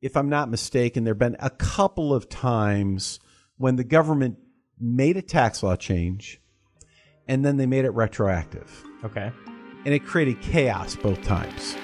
if I'm not mistaken, there have been a couple of times when the government made a tax law change and then they made it retroactive. Okay. And it created chaos both times.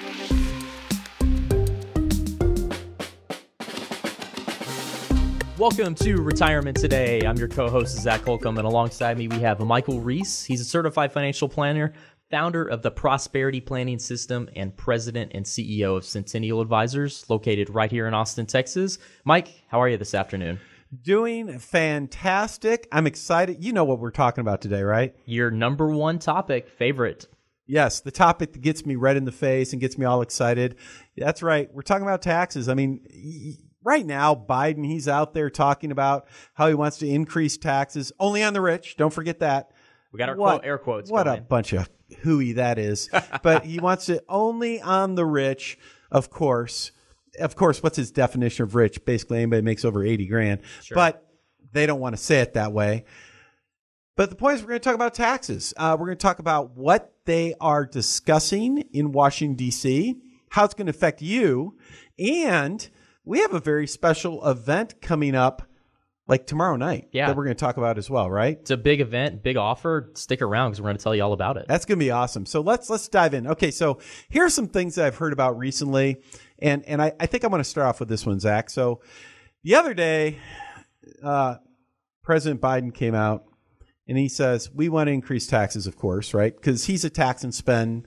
Welcome to Retirement Today. I'm your co-host, Zach Holcomb, and alongside me we have Michael Reese. He's a certified financial planner, founder of the Prosperity Planning System, and president and CEO of Centennial Advisors, located right here in Austin, Texas. Mike, how are you this afternoon? Doing fantastic. I'm excited. You know what we're talking about today, right? Your number one topic, favorite. Yes, the topic that gets me red in the face and gets me all excited. That's right. We're talking about taxes. I mean, right now, Biden, he's out there talking about how he wants to increase taxes only on the rich. Don't forget that. We got our air quotes. What a bunch of hooey that is. But he wants it only on the rich, of course. Of course, what's his definition of rich? Basically, anybody makes over 80 grand. Sure. But they don't want to say it that way. But the point is, we're going to talk about taxes. We're going to talk about what they are discussing in Washington, D.C., how it's going to affect you. And we have a very special event coming up like tomorrow night that we're going to talk about as well, right? It's a big event, big offer. Stick around because we're going to tell you all about it. That's going to be awesome. So let's dive in. Okay, so here are some things that I've heard about recently. And I think I'm going to start off with this one, Zach. So the other day, President Biden came out and he says, we want to increase taxes, of course, right? Because he's a tax and spend.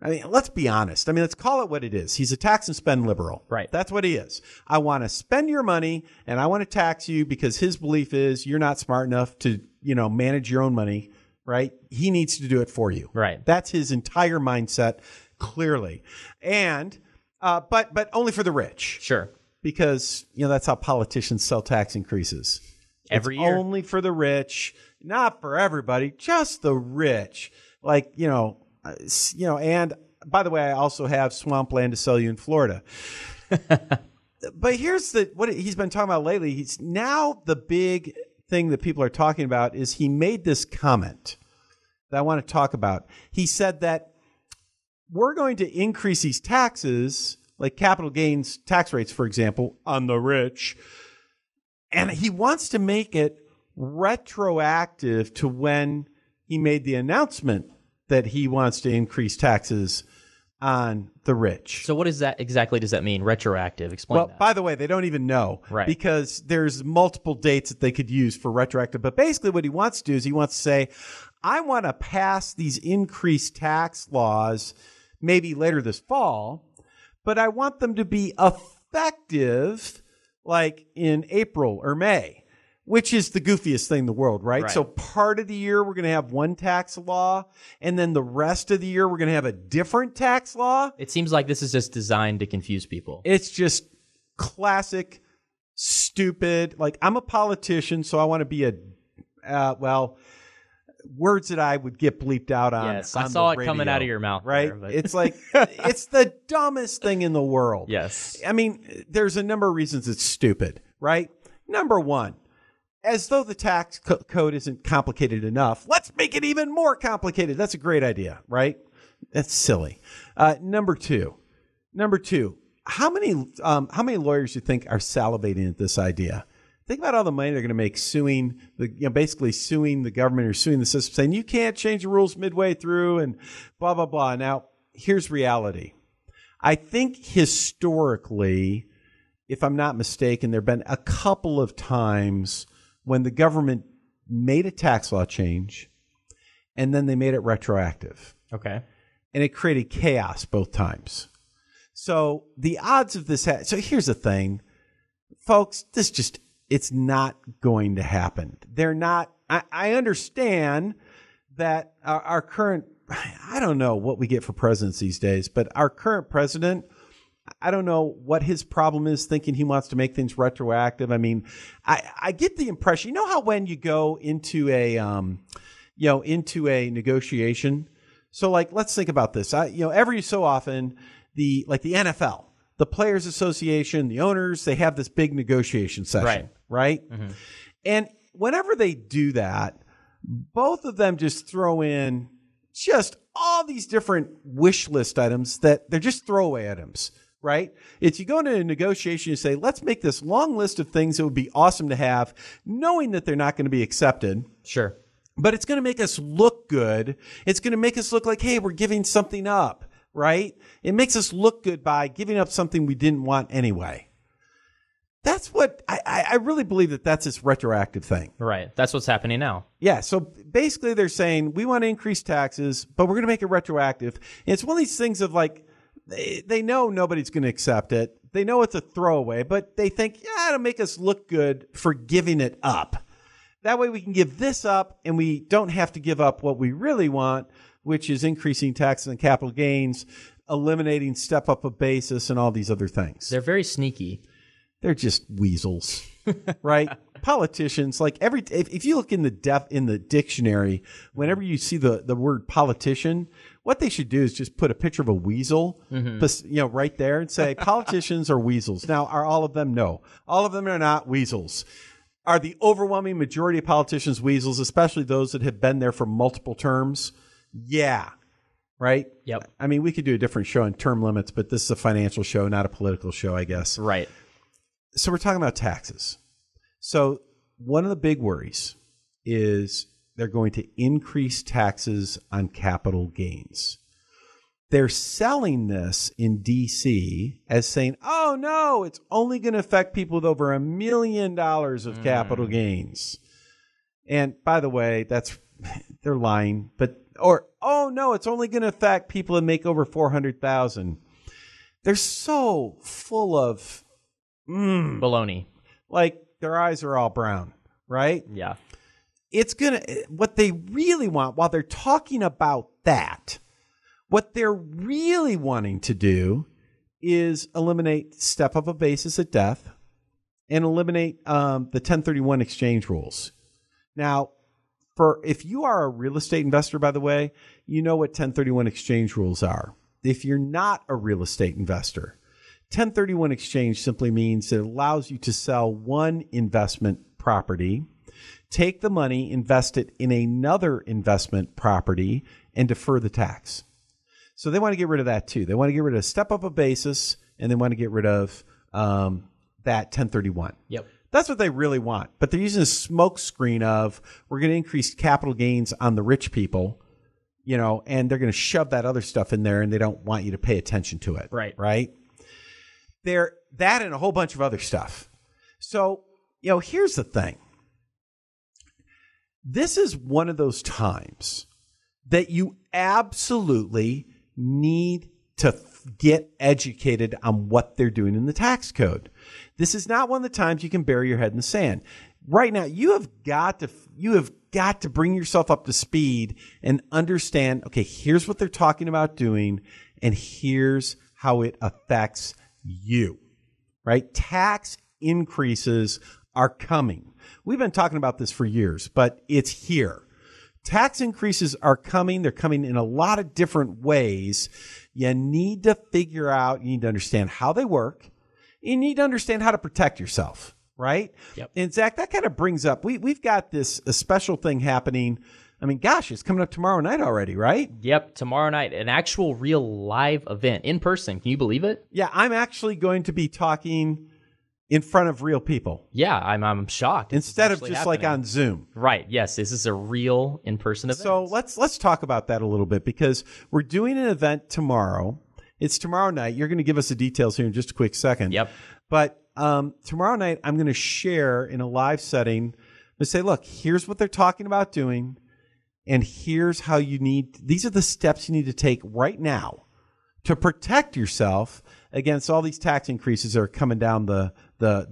I mean, let's be honest. I mean, let's call it what it is. He's a tax and spend liberal. Right. That's what he is. I want to spend your money and I want to tax you because his belief is you're not smart enough to, manage your own money, right? He needs to do it for you. Right. That's his entire mindset, clearly. And, but only for the rich. Sure. Because, that's how politicians sell tax increases. Every year. Only for the rich, not for everybody, just the rich. Like, and by the way, I also have swampland to sell you in Florida. But here's what he's been talking about lately. He's now the big thing that people are talking about is he made this comment that I want to talk about. He said that we're going to increase these taxes, like capital gains tax rates, for example, on the rich. And he wants to make it retroactive to when he made the announcement that he wants to increase taxes on the rich. So what is that exactly does that mean, retroactive? Explain that. Well, by the way, they don't even know. Right. Because there's multiple dates that they could use for retroactive. But basically what he wants to do is he wants to say, I want to pass these increased tax laws maybe later this fall, but I want them to be effective like in April or May, which is the goofiest thing in the world, right? So part of the year, we're going to have one tax law, and then the rest of the year, we're going to have a different tax law. It seems like this is just designed to confuse people. It's just classic, stupid. Like, I'm a politician, so I want to be words that I would get bleeped out on. Yes, I saw it coming out of your mouth. Right? There, It's like, it's the dumbest thing in the world. Yes. I mean, there's a number of reasons it's stupid, right? Number one, as though the tax code isn't complicated enough, let's make it even more complicated. That's a great idea, right? That's silly. Number two, how many lawyers do you think are salivating at this idea? Think about all the money they're going to make basically suing the government or suing the system, saying you can't change the rules midway through and blah, blah, blah. Now, here's reality. I think historically, if I'm not mistaken, there have been a couple of times when the government made a tax law change and then they made it retroactive. Okay. And it created chaos both times. So the odds of this, so here's the thing, folks, it's not going to happen. They're not, I understand that our current, I don't know what we get for presidents these days, but our current president, I don't know what his problem is thinking he wants to make things retroactive. I mean, I get the impression, how when you go into a negotiation. So like, let's think about this. Every so often the NFL, the Players Association, the owners, they have this big negotiation session, right? Mm-hmm. And whenever they do that, both of them just throw in just all these different wish list items that they're just throwaway items. right? It's you go into a negotiation, you say, let's make this long list of things that would be awesome to have, knowing that they're not going to be accepted. Sure. But it's going to make us look good. It's going to make us look like, hey, we're giving something up, right? It makes us look good by giving up something we didn't want anyway. That's what I really believe that's this retroactive thing. Right. That's what's happening now. Yeah. So basically they're saying we want to increase taxes, but we're going to make it retroactive. And it's one of these things of like, they know nobody's going to accept it. They know it's a throwaway, but they think, yeah, it'll make us look good for giving it up. That way we can give this up and we don't have to give up what we really want, which is increasing taxes on capital gains, eliminating step up of basis and all these other things. They're very sneaky. They're just weasels, right? Politicians, like if you look in the dictionary, whenever you see the word politician, what they should do is just put a picture of a weasel, right there and say politicians are weasels. Now, are all of them? No. All of them are not weasels. Are the overwhelming majority of politicians weasels, especially those that have been there for multiple terms? Yeah. Right? Yep. I mean, we could do a different show on term limits, but this is a financial show, not a political show, I guess. Right. So we're talking about taxes. So one of the big worries is they're going to increase taxes on capital gains. They're selling this in D.C. as saying, oh, no, it's only going to affect people with over $1 million of capital gains. And by the way, they're lying. Oh, no, it's only going to affect people that make over $400,000. They're so full of baloney. Like their eyes are all brown, right? Yeah. What they really want, while they're talking about that, what they're really wanting to do is eliminate step up a basis at death and eliminate the 1031 exchange rules. Now, if you are a real estate investor, by the way, you know what 1031 exchange rules are. If you're not a real estate investor, 1031 exchange simply means it allows you to sell one investment property, take the money, invest it in another investment property, and defer the tax. So they want to get rid of that too. They want to get rid of step up a basis, and they want to get rid of that 1031. Yep. That's what they really want. But they're using a smoke screen of we're going to increase capital gains on the rich people, and they're going to shove that other stuff in there, and they don't want you to pay attention to it. Right. Right? That and a whole bunch of other stuff. So, here's the thing. This is one of those times that you absolutely need to get educated on what they're doing in the tax code. This is not one of the times you can bury your head in the sand. Right now, you have got to bring yourself up to speed and understand, okay, here's what they're talking about doing, and here's how it affects you, right? Tax increases are coming. We've been talking about this for years, but it's here. Tax increases are coming. They're coming in a lot of different ways. You need to figure out, you need to understand how they work. You need to understand how to protect yourself, right? Yep. And Zach, that kind of brings up, we've got a special thing happening. I mean, gosh, it's coming up tomorrow night already, right? Yep, tomorrow night, an actual real live event in person. Can you believe it? Yeah, I'm actually going to be talking in front of real people. Yeah, I'm shocked. Instead of just like on Zoom. Right, yes, this is a real in-person event. So let's talk about that a little bit because we're doing an event tomorrow. It's tomorrow night. You're going to give us the details here in just a quick second. Yep. But tomorrow night, I'm going to share in a live setting and say, look, here's what they're talking about doing. And here's how these are the steps you need to take right now to protect yourself against all these tax increases that are coming down the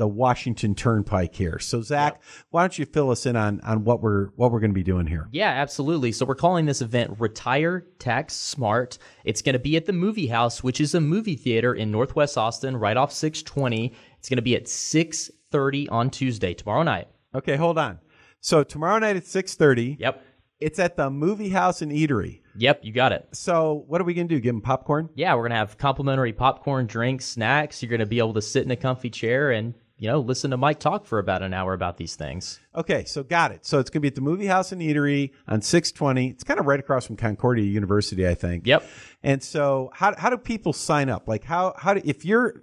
Washington Turnpike here. So Zach, Why don't you fill us in on what we're going to be doing here? Yeah, absolutely. So we're calling this event Retire Tax Smart. It's going to be at the Movie House, which is a movie theater in Northwest Austin, right off 620. It's going to be at 6:30 on Tuesday, tomorrow night. Okay, hold on. So tomorrow night at 6:30. Yep. It's at the Movie House and Eatery. Yep, you got it. So what are we going to do? Give them popcorn? Yeah, we're going to have complimentary popcorn, drinks, snacks. You're going to be able to sit in a comfy chair and listen to Mike talk for about an hour about these things. Okay, so got it. So it's going to be at the Movie House and Eatery on 620. It's kind of right across from Concordia University, I think. Yep. And so how do people sign up? Like as you're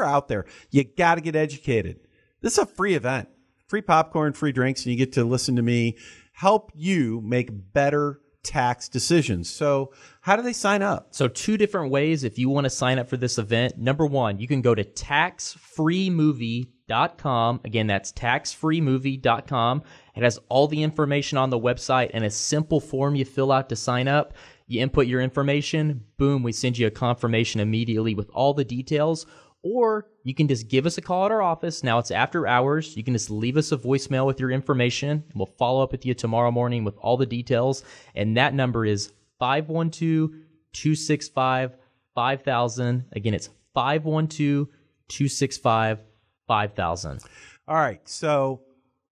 out there, you got to get educated. This is a free event, free popcorn, free drinks, and you get to listen to me help you make better tax decisions. So how do they sign up? So 2 different ways if you want to sign up for this event. Number 1, you can go to taxfreemovie.com. Again, that's taxfreemovie.com. It has all the information on the website and a simple form you fill out to sign up. You input your information, boom, we send you a confirmation immediately with all the details. Or you can just give us a call at our office. Now it's after hours. You can just leave us a voicemail with your information, and we'll follow up with you tomorrow morning with all the details. And that number is 512-265-5000. Again, it's 512-265-5000. All right, so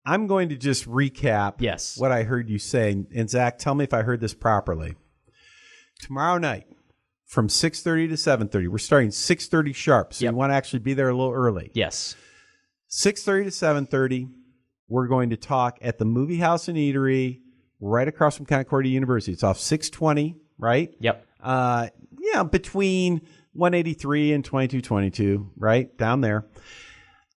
I'm going to just recap what I heard you say. And Zach, tell me if I heard this properly. Tomorrow night, from 6:30 to 7:30. We're starting 6:30 sharp, so you want to actually be there a little early. Yes. 6:30 to 7:30, we're going to talk at the Movie House and Eatery right across from Concordia University. It's off 620, right? Yep. Between 183 and 2222, right? Down there.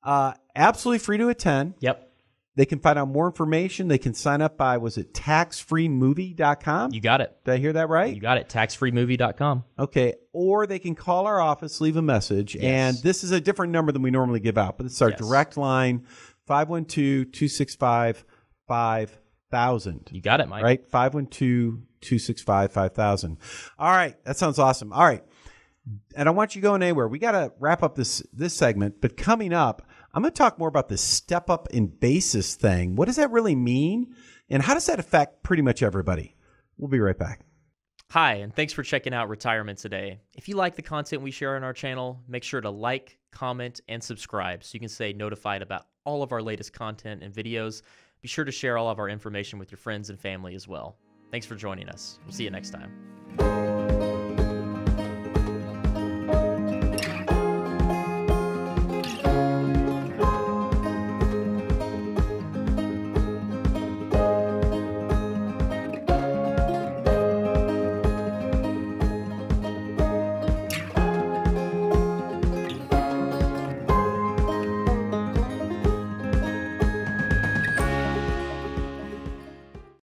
Absolutely free to attend. Yep. They can find out more information. They can sign up by, was it taxfreemovie.com? You got it. Did I hear that right? You got it. Taxfreemovie.com. Okay. Or they can call our office, leave a message. Yes. And this is a different number than we normally give out, but it's our direct line, 512-265-5000. You got it, Mike. Right? 512-265-5000. All right. That sounds awesome. All right. And I want you going anywhere. We got to wrap up this segment, but coming up, I'm going to talk more about the step up in basis thing. What does that really mean? And how does that affect pretty much everybody? We'll be right back. Hi, and thanks for checking out Retirement Today. If you like the content we share on our channel, make sure to like, comment, and subscribe so you can stay notified about all of our latest content and videos. Be sure to share all of our information with your friends and family as well. Thanks for joining us. We'll see you next time.